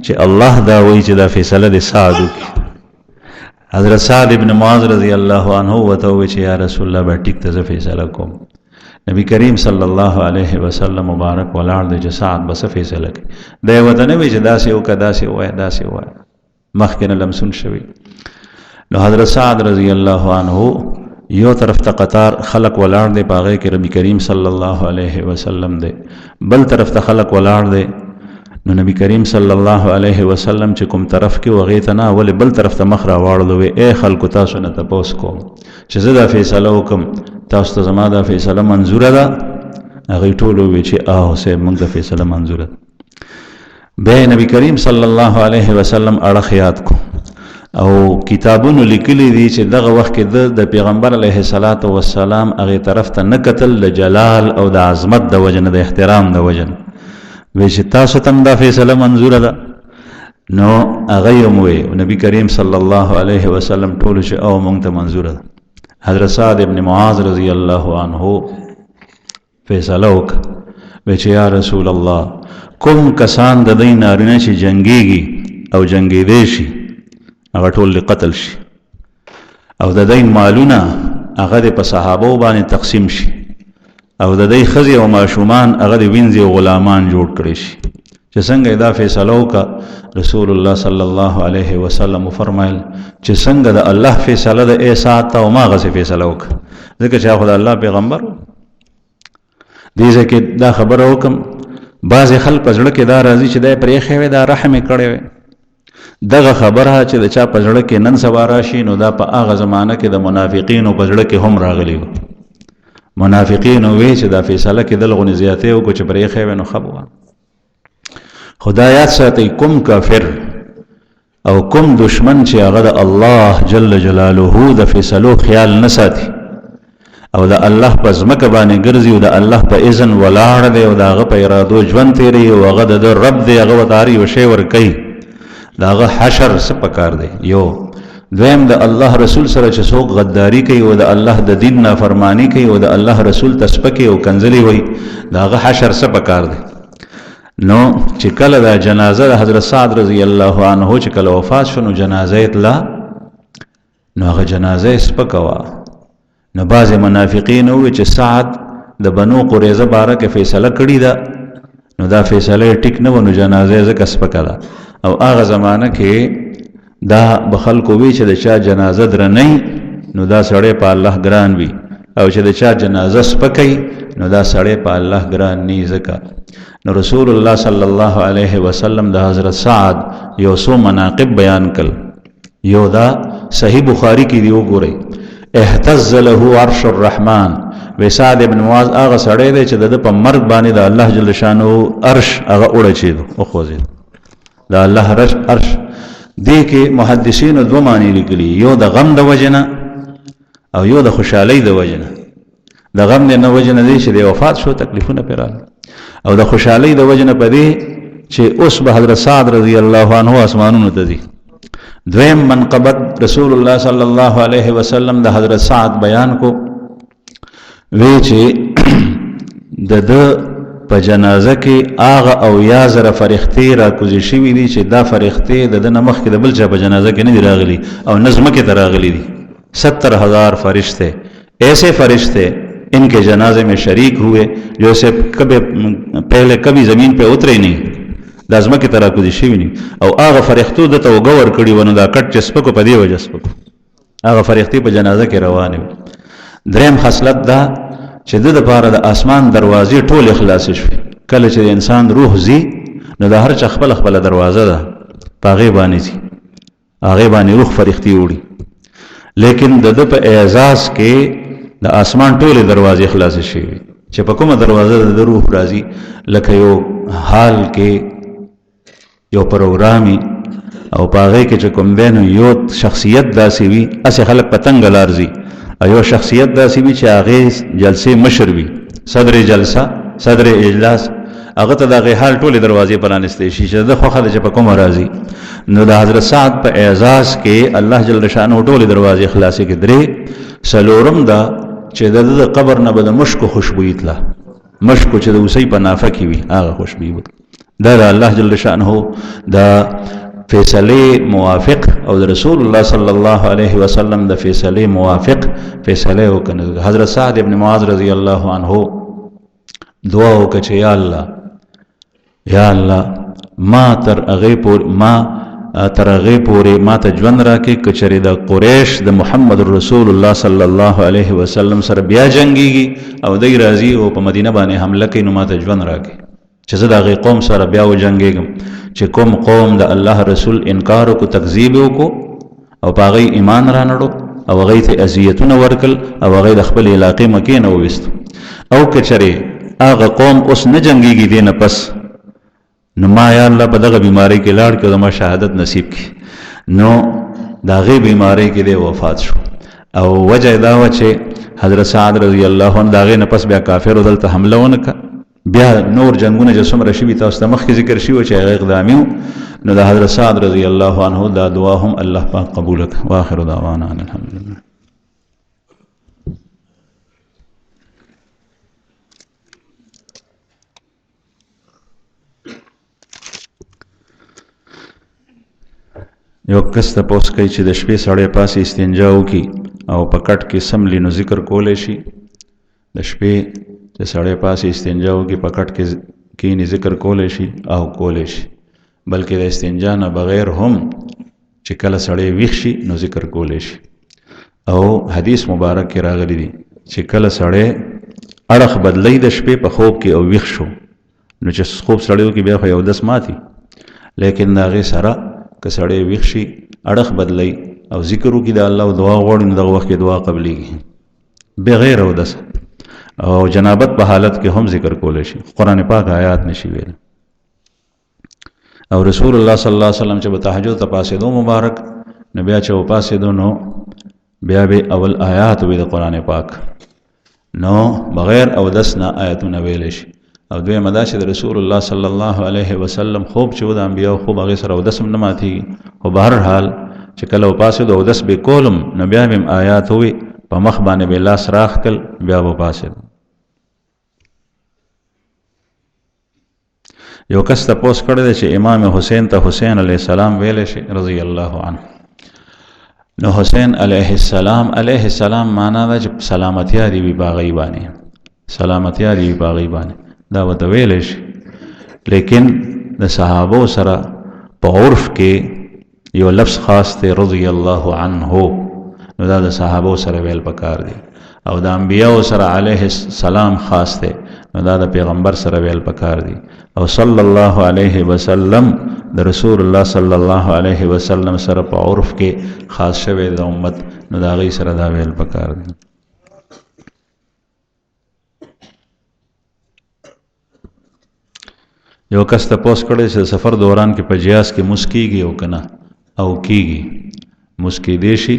چې الله دا وایي چې دا فیصله د سعد وکړي. حضرت سعد بن معاذ رضی الله عنه ورته وویل چې یا رسول الله به ټیک ته زه فیصله کوم. نبی کریم صلی الله علیه وسلم مبارک ولاړ دی چې سعد به څه فیصله کوي. دی ورته نه وایي چې داسې وکړه، داسې ووایه، داسې ووایه، مخکې نه لمسون شوي. نو حضرت سعد رضی الله عنه یو طرف ته قطار خلق ولاړ دی، په هغې کې نبی کریم صلی الله علیه وسلم دی، بل طرف ته خلق ولاړ دی. نو نبی کریم صلی الله علیه وسلم چې کوم طرف کې و هغې ته نه ولې بل طرف ته مخ راواړلو، وی ای خلکو تاسو نه تپوس کوم چې زه دا فیصله وکړم، تاسو ته زما دا فیصله منظوره ده؟ هغوی ټول وویل چې آه صاحب موږ د فیصله منظوره ده. بیا نبی کریم صلی الله علیه وسلم اړخ یاد کو او کتابونو لیکلی دي چې دغه وخت کې د پیغمبر علیه الصلاة والسلام هغې طرف ته نه کتل، د جلال او د عظمت د وجه نه، د احترام د وجه نه. وی چې تاسو ته دا فیصله منظوره ده؟ نو هغه یې هم وی نبی کریم صلی الله علیه وسلم ټولو چې او موږ ته منظوره ده. حضرت سعد ابن معاذ رضی الله عنه فیصله وکړه، وی چې یا رسول الله، کوم کسان د دوی نارینه چې جنګېږي او جنګېدی شي هغه ټول قتل شي، او د دوی مالونه هغه د په صحابو باندې تقسیم شي، او د دوی ښځې او ماشومان هغه د وینځي او غلامان جوړ کړي شي. چې څنګه دا فیصله وکړه، رسول الله صلی الله علیه وسلم وفرمایل چې څنګه د الله فیصله د ای سعد ته او ما هغسې فیصله وکړه، ځکه چې هغه د الله پیغمبر و. دې ځای کې دا خبره وکړم، بعضې خلک په زړه کې دا راځي چې دا یې پرېښی وی، دا رحم یې کړی وی. دغه خبره چې د چا په زړه کې نن سبا راشي، نو دا په هغه زمانه کې د منافقینو په زړه کې هم راغلی و. منافقینو وی چې دا فیصله کېدل غونې زیاتې وکړو چې پرېښی وی نو ښه به. خدا یاد ساتئ، کوم کافر او کوم دشمن چې هغه د الله جل جلاله د فیصلو خیال نه ساتي او د الله په ځمکه باندې ګرځي او د الله په اذن ولاړ دی او د هغه په ارادو ژوند تېروي او هغه د رب دی، هغه ورته هر یو شی ورکوي، د هغه حشر څه پکار دی. یو دویم، د الله رسول سره چې څوک غداری کوي او د الله د دین نافرمانی کوي او د الله رسول ته سپکې او کنځلې وایي، د هغه حشر څه پکار دی. نو چې کله دا جنازه د حضرت سعد رضی الله عنه چې کله وفات شو، نو جنازه یې تله، نو هغه جنازه یې سپکه وه. نو بعضې منافقین ووایي چې سعد د بنو قریظه باره کې فیصله کړې ده، نو دا فیصله یې ټیک نه وه، نو جنازه یې ځکه سپکه ده. او هغه زمانه کې دا به خلکو وی چې د چا جنازه درنی، نو دا سړی په الله ګران وي، او چې د چا جنازه سپکوي، نو دا سړی په الله ګران نی. ځکه نو رسول الله صلی الله علیه وسلم د حضرت سعد یو څو مناقب بیان کړل. یو دا صحیح بخاری کې دی، وګورئ، اهتز له عرش الرحمن. وی سعد ابن معاذ هغه سړی دی چې د په مرګ باندې د الله جل شانه عرش هغه وړچېدو، وخوځېدو، د الله عرش. دې کې محدثینو دوه معنی لیکلي، یو د غم د وجه نه او یو د خوشحالۍ د وجه نه. د غم د وجه نه دی چې د وفات شو، تکلیفونه پرې راغلل، او د خوشحالۍ د وجه نه په دې چې اوس به حضرت سعد رضی الله عنه اسمانونو ته ځي. دویم منقبت رسول الله صلی الله علیه وسلم د حضرت سعد بیان کو، وی چې د په جنازه کې هغه او یا زره فرښتې راکوزې شوي دي چې دا فرښتې د ده نه مخکې د بل چا په جنازه کې نه دي راغلي او نه ځمکې ته راغلي دي. 70,000 فرشتے، ایسے فرشتے ان کے جنازے میں شریک ہوئے جو سے پہلے کبھی زمین پہ اترے نہیں، دا ځمکې ته راکوزې شوي دي. او هغه فرښتو ده ته اوږه ورکړي وه، نو دا کټ چې سپکو په دې وجه سپکو، هغه فرښتې په جنازه کې روانې وي. دریم خصلت دا چې د دپاره د آسمان دروازې ټولې خلاصې شوې. کله چې د انسان روح ځي، نو د هر چا خپله خپله دروازه ده، په هغې باندې ځي، هغې باندې روح فرښتې وړي. لیکن د ده په اعزاز کې د آسمان ټولې دروازې خلاصې شوې چې په کومه دروازه د روح راځي. لکه یو حال کې یو پروګرامي او پاغه کې چې کوم دین یو شخصیت داسې وي اسه خلک پتنګ لارځي ایو شخصیت داسې وي چې هغه جلسه مشر وي صدر جلسه صدر اجلاس هغه ته دغه حال ټولې دروازې پرانستې شي چې د خو خلک په کوم راضي نو د حضرت سعد په اعزاز کې الله جل شانه ټولې دروازې خلاصې کې درې سلورم دا چې د قبر نه بل مشکو خوشبوئی تله مشکو چې د اوسې په نافه کې وي هغه خوشبوئی دا د الله جل شانه دا فیصله موافق او د رسول الله صلی الله علیه وسلم د فیصله موافق فیصله وکړه حضرت سعد ابن معاذ رضی الله عنه دعا وکړه چې یا الله ما تر هغه پورې ما ته ژوند راکې کچری د قریش د محمد رسول الله صلی الله علیه وسلم سره بیا جنگيږي او دای راضي او په مدینه باندې حمله کوي نو ما ته ژوند راکې چې زه د هغې قوم سره بیا وجنګېږم چې کوم قوم د الله رسول انکار وکړو تکذیب وکړو او په هغې ایمان رانړو او هغې ته اذیتونه ورکړل او هغې د خپل علاقې مکې نه وویستو او که چېرې هغه قوم اوس نه جنګېږي دې نه پس نو ما یا الله په دغه بیماری کې لاړ کړو زما شهادت نصیب کړي نو د هغې بیماری کې دی وفات شو او وجه دا وه چې حضرت سعد رضی الله عنه د هغې نه پس بیا کافرو دلته حمله ونه کړه بیا نور جنگونه چې څومره شوي تاسو ته مخکې ذکر شوي چې هغه اقدامي وو نو د حضرت سعد رضی الله عنه دا دعا هم الله پاک قبول کړه واخر دعوانا ان الحمدلله یو کس تپوس کوي چې د شپې سړی پاسې استنجا وکړي او په کټ کې سملی نو ذکر کولی شي د شپې چې سړی پاسې استنجا وکړي په کټ کې کینی ذکر کولی شي او کولی شي بلکې د استنجا نه بغیر هم چې کله سړی ویښ شي نو ذکر کولی شي او حدیث مبارک کې راغلی دی چې کله سړی اړخ بدلی د شپې په خوب کې او ویښ شو نو چې خوب سړی وکړي بیا خو یو دس ماتي لیکن د هغې سره که سړی ویښ شي اړخ بدلی او ذکر وکړي د الله دعا غواړي نو دغه وخت کې دعا قبلیږي بغیر اودس او جنابت په حالت کې هم ذکر کولی شي قرآن پاک آیات نشي ویل او رسول الله صلی الله علیه وسلم چې به تهجد ته پاسېدو مبارک نو بیا چې وپاسېدو نو بیا به اول آیات وي د قرآن پاک نو بغیر اودس نه آیاتونه ویلی شي او دویمه دا چې د رسول الله صلی الله علیه وسلم خوب چې و د انبیاو خوب هغې سره اودس هم نه ماتېږي خو به هر حال چې کله وپاسېدو اودس به کولم نو بیا به هم آیات ووي په مخ باندې به لاس راښکل بیا به پاسېدو یو کس تپوس کړی دی چې امام حسین ته حسین علیه السلام ویلی شي رضی الله عنه نو حسین علیه السلام معنا ده چې سلامتیا دی وي په هغې باندې سلامتیا دی وي په هغې باندې دا ورته ویلی شي لیکن د صحابو سره په عرف کې یو لفظ خاص دی رضی الله عنه نو دا د صحابو سره ویل پکار دی او د انبیاو سره علیه السلام خاص دی نو دا د پیغمبر سره ویل پکار دی او صلی الله علیه وسلم د رسول الله صلی الله علیه وسلم سره په عرف کې خاص شوی د امت نو دا غي سره دا ویل پکار دی یو کس تپوس کړی چې سفر دوران کې په جهاز کې مسکیږي او کنه او کیږي مسکی دی شي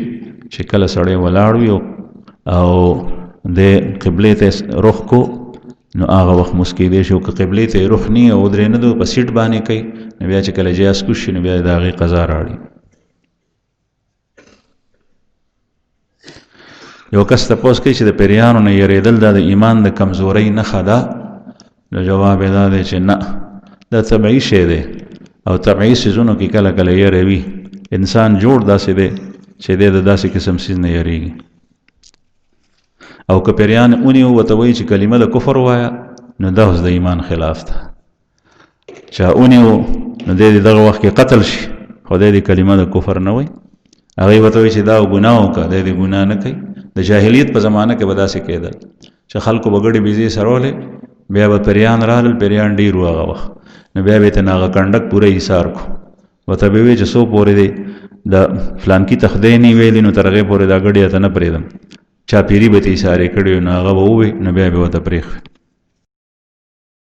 چې کله سړی ولاړ وي او د قبلې ته رخ کو نو هغه وخت مسکی دی شي او که قبلې ته رخ نه او درې نه دو په سیټ باندې کوي نو بیا چې کله جهاز کوز شي نو بیا د هغې قضا راړي یو کس تپوس کوي چې د پیریانو نه یېرېدل دا د ایمان د کمزورۍ نښه ده نو جواب یې دا دی چې نه دا طبعي شی دی او طبعي څیزونو کې کله کله یېرې وي انسان جوړ داسې دی چې دی د داسې قسم څیز نه یېرېږي او که پیریان ونیو ورته وایي چې کلمه د کفر ووایه نو دا اوس د ایمان خلاف ده چا ونیو نو دی دغه وخت کې قتل شي خو دی د کلمه د کفر نه وایي هغوی ورته وایي چې دا ګناه وکړه دی د ګناه نه کوي د جاهلیت په زمانه کې به داسې کېدل چې خلکو به ګډې بیزې سرولې بیا به پیریان رالل پیریان ډېر وو هغه وخت نو بیا به یې ته هغه کنډک پوره ایثار کو ورته به وایي چې څو پورې دی د فلانکي تخدی نه ویلي نو تر هغې پورې دا ګډې ته نه پرېږدم چا پیري به ته ایثارې کړي نو هغه به ووایي نو بیا به ورته پرېښوي